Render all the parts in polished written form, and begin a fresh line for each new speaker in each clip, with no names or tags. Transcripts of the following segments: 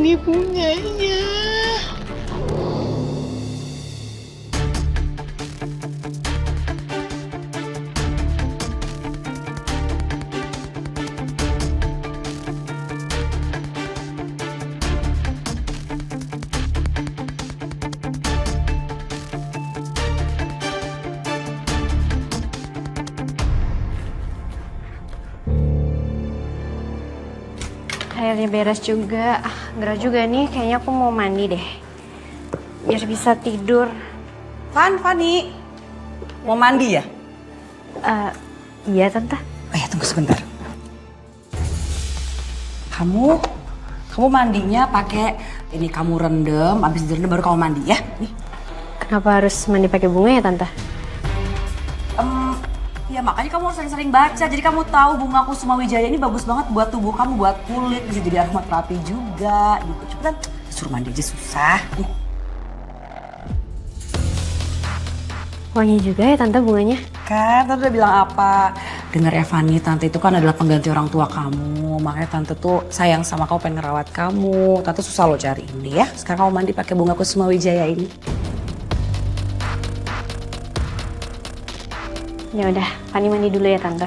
ini bunganya.
Akhirnya beres juga. Gerah juga nih, kayaknya aku mau mandi deh. Biar bisa tidur.
Fanny, mau mandi ya?
Iya tante.
Oh ya, tunggu sebentar. Kamu mandinya pakai ini, kamu rendam, abis direndam baru kamu mandi ya. Nih.
Kenapa harus mandi pakai bunga ya tante?
Ya makanya kamu harus sering-sering baca, jadi kamu tahu bunga kusuma wijaya ini bagus banget buat tubuh kamu, buat kulit, bisa jadi aromaterapi juga gitu. Cepetan, suruh mandi aja susah. Nih.
Wangi juga ya tante bunganya?
Kan, tante udah bilang apa? Dengar ya Fanny, tante itu kan adalah pengganti orang tua kamu. Makanya tante tuh sayang sama kamu, pengen ngerawat kamu. Tante susah loh cari ini ya. Sekarang kamu mandi pakai bunga kusuma wijaya ini.
Ya udah, Fanny mandi dulu ya tante.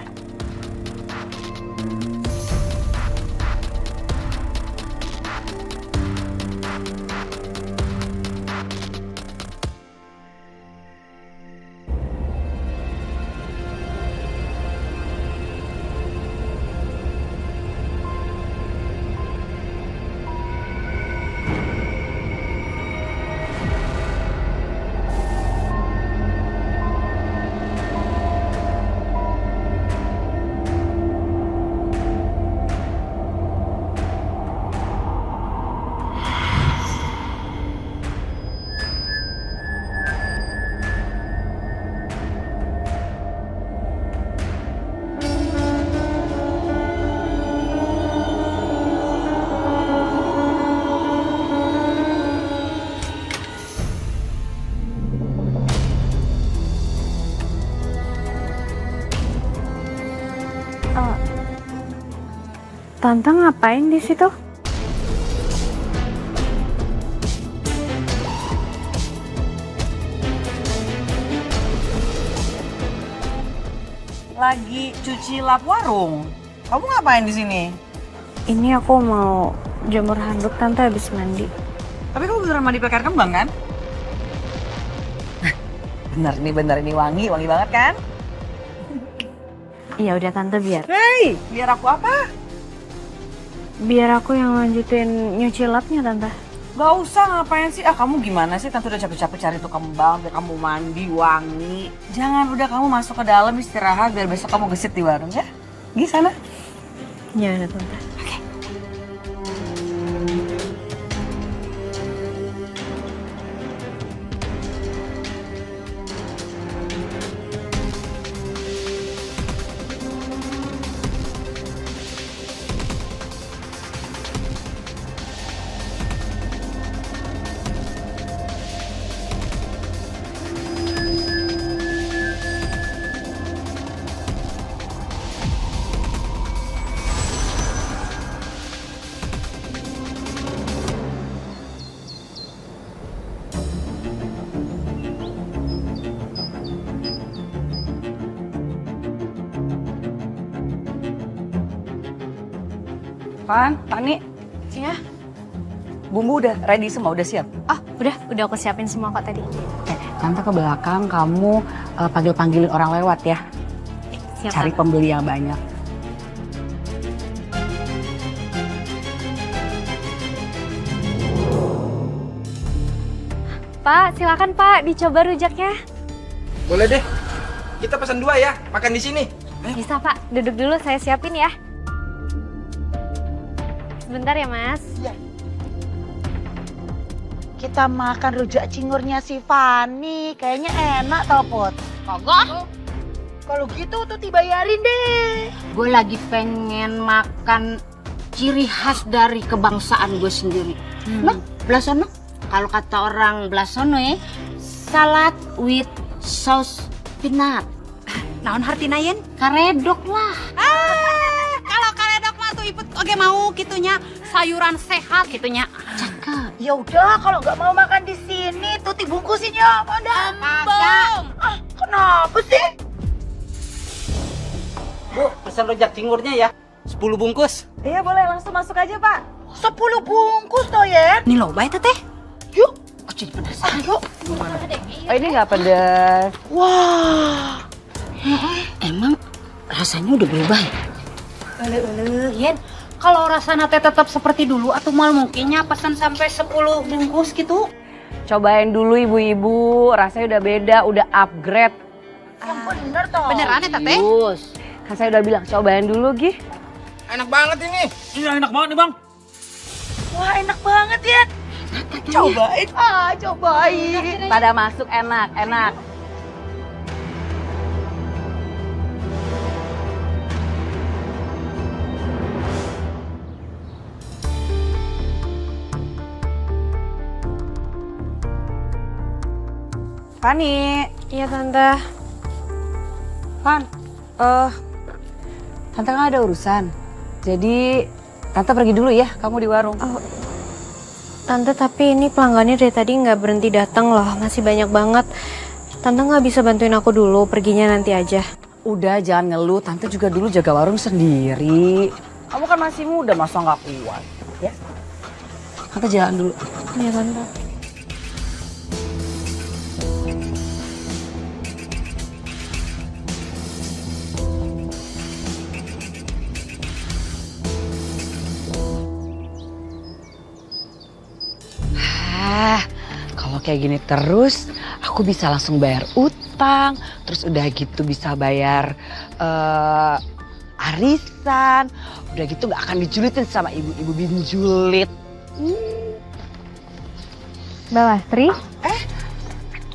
Tante ngapain di situ?
Lagi cuci lap warung. Kamu ngapain di sini?
Ini aku mau jemur handuk tante habis mandi.
Tapi kamu beneran mandi pakai air kembang kan? Bener ini wangi banget kan?
Iya udah tante biar.
Hei, biar aku apa?
Biar aku yang lanjutin nyuci lapnya tante.
Gak usah, ngapain sih? Kamu gimana sih? Tante udah capek-capek cari tuh kembang, biar kamu mandi, wangi. Jangan, udah kamu masuk ke dalam istirahat, biar besok kamu gesit di warung ya. Gi sana.
Ya udah tante.
Fanny,
Ya.
bumbu udah ready semua, udah siap?
Oh udah aku siapin semua kok tadi.
Tante ke belakang, kamu panggil-panggilin orang lewat ya.
Siap,
Cari
Tante.
pembeli yang banyak.
Pak, silakan Pak, dicoba rujaknya.
Boleh deh. Kita pesan 2 ya, makan di sini.
Bisa Pak, duduk dulu saya siapin ya. Sebentar ya Mas.
Iya. Kita makan rujak cingurnya si Fanny. Kayaknya enak tau Pot.
Kagak,
Kalau gitu tuh dibayarin deh.
gue lagi pengen makan ciri khas dari kebangsaan gue sendiri. Nah, belasono. Kalau kata orang belasono ya, salad with sauce peanut.
Naon hartina yen?
Karedok lah.
Kalau karedok mah tuh
Iput oke mau gitunya sayuran sehat gitunya.
Ya udah kalau nggak mau makan di sini, Tuti bungkusin ya, Pada. Ah, kenapa sih?
Bu, pesan rujak cingurnya ya. 10 bungkus.
Iya boleh langsung masuk aja Pak. 10 bungkus toh ya.
Nih loh, baik teh.
Yuk. Aku jadi penasaran yuk.
Oh, ini nggak pedas.
Wah.
Emang rasanya udah berubah ya?
Yen, kalau rasanya teh tetap seperti dulu atau mal mungkinnya pesan sampai 10 bungkus gitu.
Cobain dulu ibu-ibu, rasanya udah beda, udah upgrade.
Yang bener toh.
Beneran ya teteh?
Terus, kan saya udah bilang cobain dulu Gi.
Enak banget ini.
Iya enak banget nih bang.
Wah enak banget ya. Cobain. Cobain.
Pada masuk enak, enak. Fani,
Iya Tante.
Fan, Tante kan ada urusan. Jadi, Tante pergi dulu ya, kamu di warung.
Tante tapi ini pelanggannya dari tadi nggak berhenti datang loh, masih banyak banget. Tante nggak bisa bantuin aku dulu, perginya nanti aja.
Udah, jangan ngeluh. Tante juga dulu jaga warung sendiri. Kamu kan masih muda, masa nggak kuat, ya? Tante jalan dulu.
Iya Tante.
Kalau kayak gini terus, aku bisa langsung bayar utang, terus udah gitu bisa bayar arisan, udah gitu gak akan dijulitin sama ibu-ibu binjulit.
Mbak Lastri,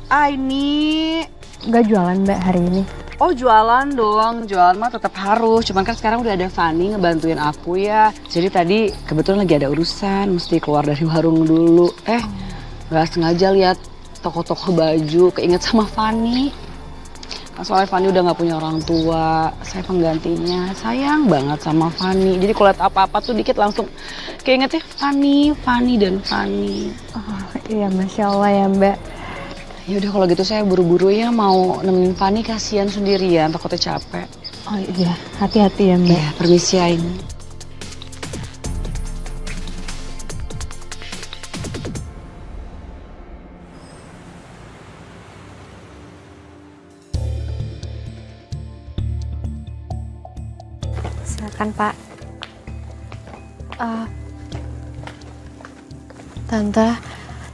Ini
nggak jualan Mbak hari ini?
oh jualan dong, jualan mah tetap harus. Cuman kan sekarang udah ada Fani ngebantuin aku ya. Jadi tadi kebetulan lagi ada urusan, mesti keluar dari warung dulu. Gak sengaja lihat toko-toko baju, keinget sama Fani. Soalnya Fani udah gak punya orang tua, saya penggantinya. Sayang banget sama Fani. Jadi kalau lihat apa-apa tuh dikit langsung keingetnya Fani, Fani dan Fani.
Oh iya Masya Allah ya Mbak.
Ya udah kalau gitu saya buru-buru ya mau nemenin Fani, kasihan sendirian, takutnya capek.
Oh iya, hati-hati ya Mbak.
Ya, permisi ya ini.
Silakan Pak. Tante,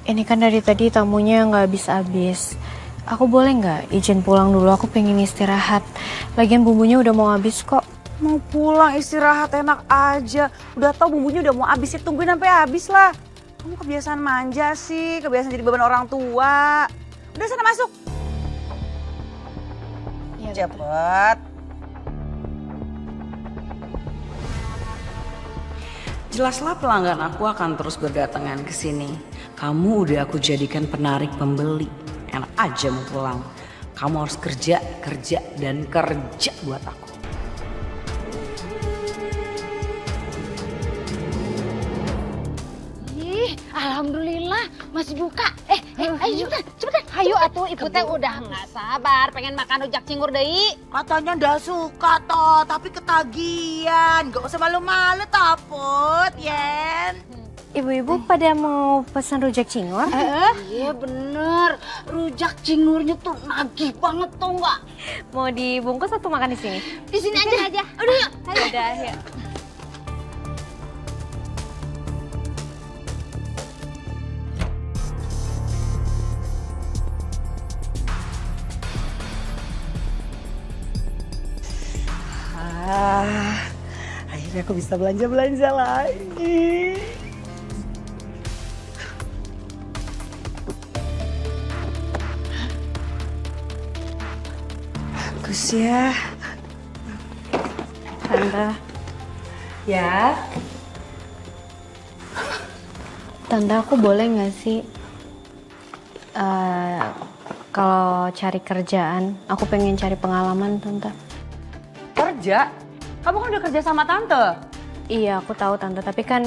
ini kan dari tadi tamunya nggak habis-habis. Aku boleh nggak izin pulang dulu? Aku pengen istirahat. Lagian bumbunya udah mau habis kok.
Mau pulang istirahat enak aja. Udah tahu bumbunya udah mau habis, ya tungguin sampai habis lah. Kamu kebiasaan manja sih, kebiasaan jadi beban orang tua. Udah sana masuk.
Iya,
Cepet. Jelaslah pelanggan aku akan terus berdatangan ke sini. Kamu udah aku jadikan penarik pembeli. Enak aja mau pulang. Kamu harus kerja, kerja, dan kerja buat aku.
Alhamdulillah masih buka. Ayo cepetan. Ayo atuh ibu teh udah nggak sabar pengen makan rujak cingur deui.
Katanya ndak suka toh, tapi ketagihan. Gak usah malu-malu taput, Yen.
Ibu-ibu pada mau pesan rujak cingur?
Iya bener, rujak cingurnya tuh nagih banget tuh nggak?
Mau dibungkus atau makan di sini?
Di sini aja. Udah yuk.
Udah, ya.
Akhirnya aku bisa belanja-belanja lagi. Bagus ya.
Tante,
Ya.
Tante aku boleh nggak sih kalau cari kerjaan, aku pengen cari pengalaman Tante.
Kerja? Kamu kan udah kerja sama tante.
Iya, aku tahu tante, tapi kan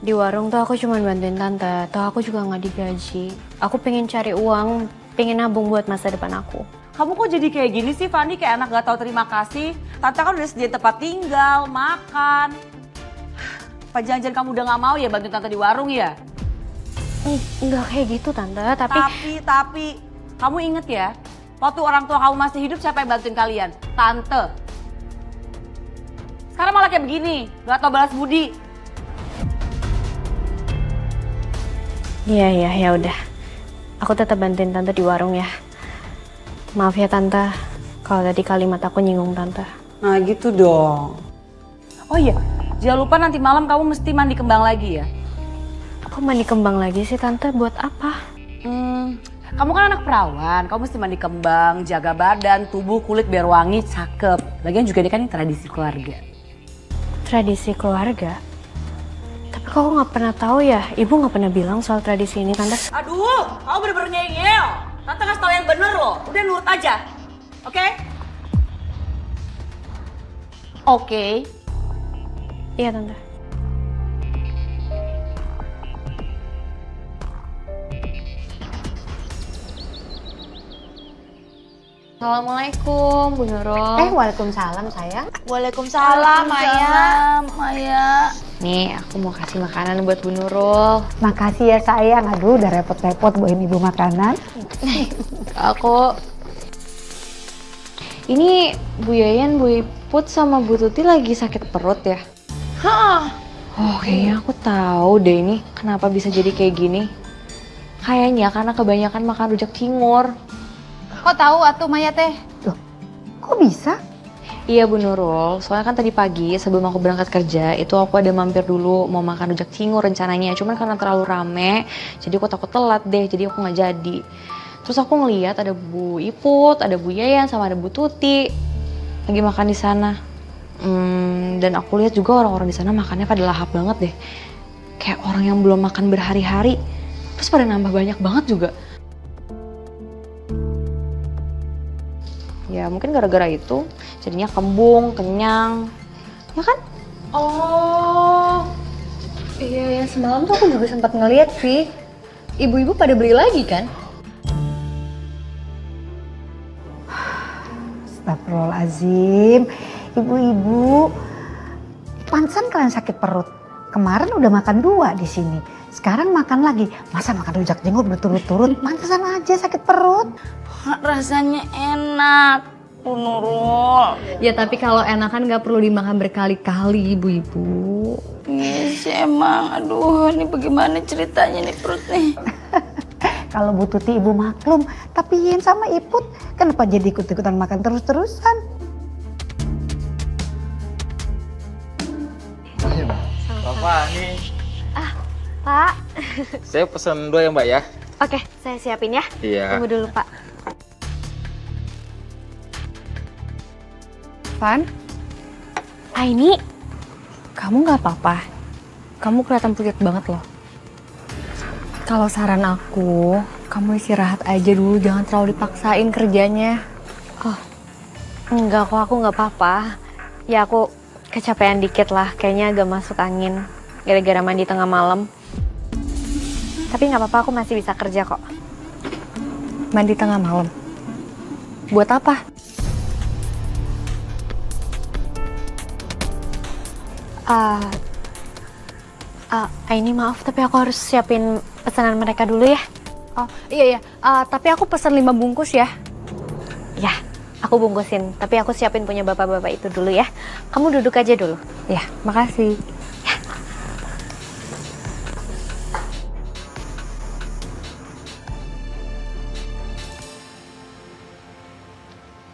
di warung tuh aku cuma bantuin tante. Toh aku juga nggak digaji. Aku pengen cari uang, pengen nabung buat masa depan aku.
Kamu kok jadi kayak gini sih, Fanny? Kayak anak gak tahu terima kasih. Tante kan udah sediain tempat tinggal, makan. Apa jangan-jangan kamu udah gak mau ya bantuin tante di warung ya?
Enggak kayak gitu tante,
Tapi, kamu inget ya, waktu orang tua kamu masih hidup siapa yang bantuin kalian? Tante. Sekarang malah kayak begini, gak tau balas budi.
Iya, ya udah. Aku tetap bantuin tante di warung ya. Maaf ya tante, kalau tadi kalimat aku nyinggung tante.
Nah gitu dong. Oh iya, jangan lupa nanti malam kamu mesti mandi kembang lagi ya.
Aku mandi kembang lagi sih tante, buat apa?
Kamu kan anak perawan, kamu mesti mandi kembang, jaga badan, tubuh, kulit biar wangi, cakep. Lagian juga ini kan tradisi keluarga.
Tradisi keluarga? Tapi kok aku nggak pernah tahu ya, ibu nggak pernah bilang soal tradisi ini tante.
Aduh, kamu bener-bener ngeyel. Tante kasih tau yang bener loh, udah nurut aja. Oke? Oke.
Iya tante. Assalamualaikum Bu Nurul.
Waalaikumsalam sayang.
Waalaikumsalam, Maya.
Nih aku mau kasih makanan buat Bu Nurul.
Makasih ya sayang. Aduh udah repot-repot bawain ibu makanan.
Aku ini Bu Yayan, Bu Iput sama Bu Tuti lagi sakit perut ya? Oh kayaknya aku tahu deh ini kenapa bisa jadi kayak gini. Kayaknya karena kebanyakan makan rujak cingur.
Kok tahu atuh Maya teh? Loh, kok bisa?
Iya Bu Nurul, soalnya kan tadi pagi sebelum aku berangkat kerja itu aku ada mampir dulu mau makan rujak cingur rencananya. Cuman karena terlalu rame, jadi aku takut telat deh, jadi aku nggak jadi. Terus aku ngeliat ada Bu Iput, ada Bu Yayan, sama ada Bu Tuti lagi makan di sana. Dan aku lihat juga orang-orang di sana makannya pada lahap banget deh. Kayak orang yang belum makan berhari-hari. Terus pada nambah banyak banget juga. Ya mungkin gara-gara itu jadinya kembung, kenyang. Ya kan?
Oh. Iya, yang semalam tuh aku juga sempat ngeliat sih. Ibu-ibu pada beli lagi kan? Astagfirullahaladzim. Ibu-ibu, pantesan kalian sakit perut. Kemarin udah makan 2 di sini. Sekarang makan lagi. Masa makan rujak cingur berturut-turut? Pantesan aja sakit perut.
Rasanya enak, Bu Nurul.
Ya tapi kalau enak kan gak perlu dimakan berkali-kali ibu-ibu.
Yes, emang. Aduh, ini bagaimana ceritanya nih perut nih.
Kalau Bu Tuti ibu maklum, tapi Yen sama Iput kenapa jadi ikut-ikutan makan terus-terusan?
Bapak nih.
Pak.
Saya pesan 2 ya Mbak ya.
Oke, saya siapin ya.
Iya.
Tunggu dulu Pak.
Pan,
Aini, kamu nggak apa-apa. Kamu kelihatan pucat banget loh. Kalau saran aku, kamu istirahat aja dulu, jangan terlalu dipaksain kerjanya. Oh, enggak kok, aku nggak apa-apa. Ya aku kecapean dikit lah, kayaknya agak masuk angin. Gara-gara mandi tengah malam. Tapi nggak apa-apa, aku masih bisa kerja kok. Mandi tengah malam? Buat apa? Ini maaf, tapi aku harus siapin pesanan mereka dulu ya.
oh iya, tapi aku pesan 5 bungkus ya.
Ya, aku bungkusin. Tapi aku siapin punya bapak-bapak itu dulu ya. Kamu duduk aja dulu.
Ya, makasih.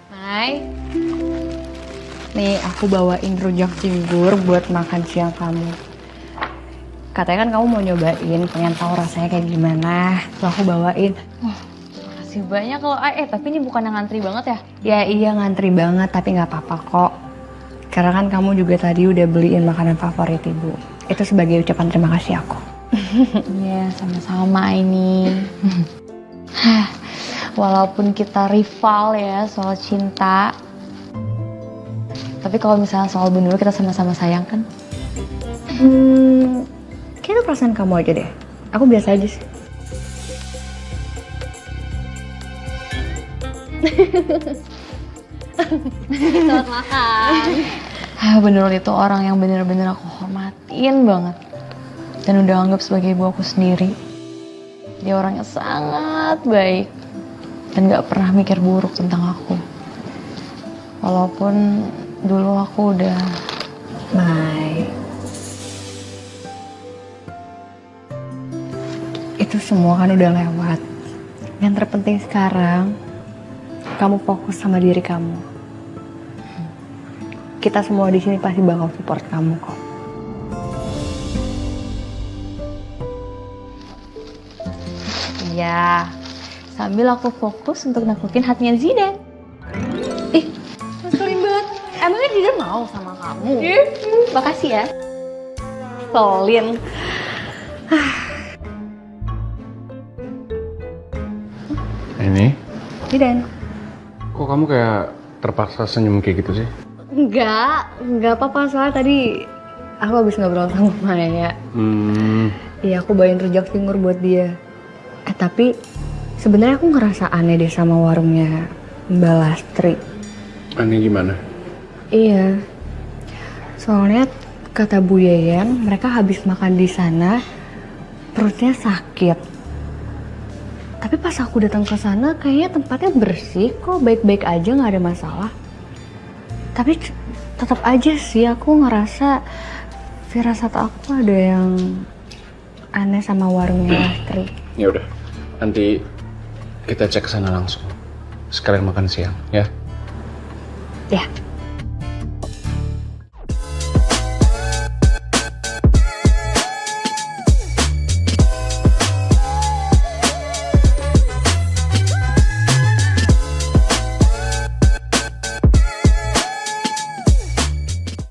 Hai.
Nih, aku bawain rujak cingur buat makan siang kamu. Katanya kan kamu mau nyobain, pengen tahu rasanya kayak gimana. Terus aku bawain.
Makasih banyak loh. Tapi ini bukan yang ngantri banget ya?
Ya iya ngantri banget, tapi nggak apa-apa kok. Karena kan kamu juga tadi udah beliin makanan favorit ibu. Itu sebagai ucapan terima kasih aku.
Iya, sama-sama ini. Walaupun kita rival ya soal cinta. Tapi kalau misalnya soal Bu Nurul kita sama-sama sayang kan? Kayaknya perasaan kamu aja deh. Aku biasa aja sih.
Selamat makan.
Bener itu orang yang bener-bener aku hormatin banget. Dan udah anggap sebagai ibu aku sendiri. Dia orangnya sangat baik. Dan gak pernah mikir buruk tentang aku. Walaupun dulu aku udah...
Mai,
Itu semua kan udah lewat. Yang terpenting sekarang, kamu fokus sama diri kamu. Kita semua di sini pasti bakal support kamu kok. Ya, sambil aku fokus untuk naklukin hatinya Zidane. Ih, ngeselin banget. Emangnya Zidane mau sama kamu? Makasih ya. Solin.
Ini,
Zidane.
kok kamu kayak terpaksa senyum kayak gitu sih?
Enggak apa-apa soalnya tadi aku habis ngobrol sama Maya. Iya, aku bawain rujak cingur buat dia. Tapi sebenarnya aku ngerasa aneh deh sama warungnya Mbak Lastri.
Aneh gimana?
Iya, soalnya kata Bu Yeyen mereka habis makan di sana perutnya sakit. Tapi pas aku datang ke sana kayaknya tempatnya bersih kok, baik-baik aja, nggak ada masalah. Tapi tetap aja sih aku ngerasa firasat aku ada yang aneh sama warungnya Lastri.
Ya udah, nanti kita cek ke sana langsung. Sekalian makan siang, ya?
Ya.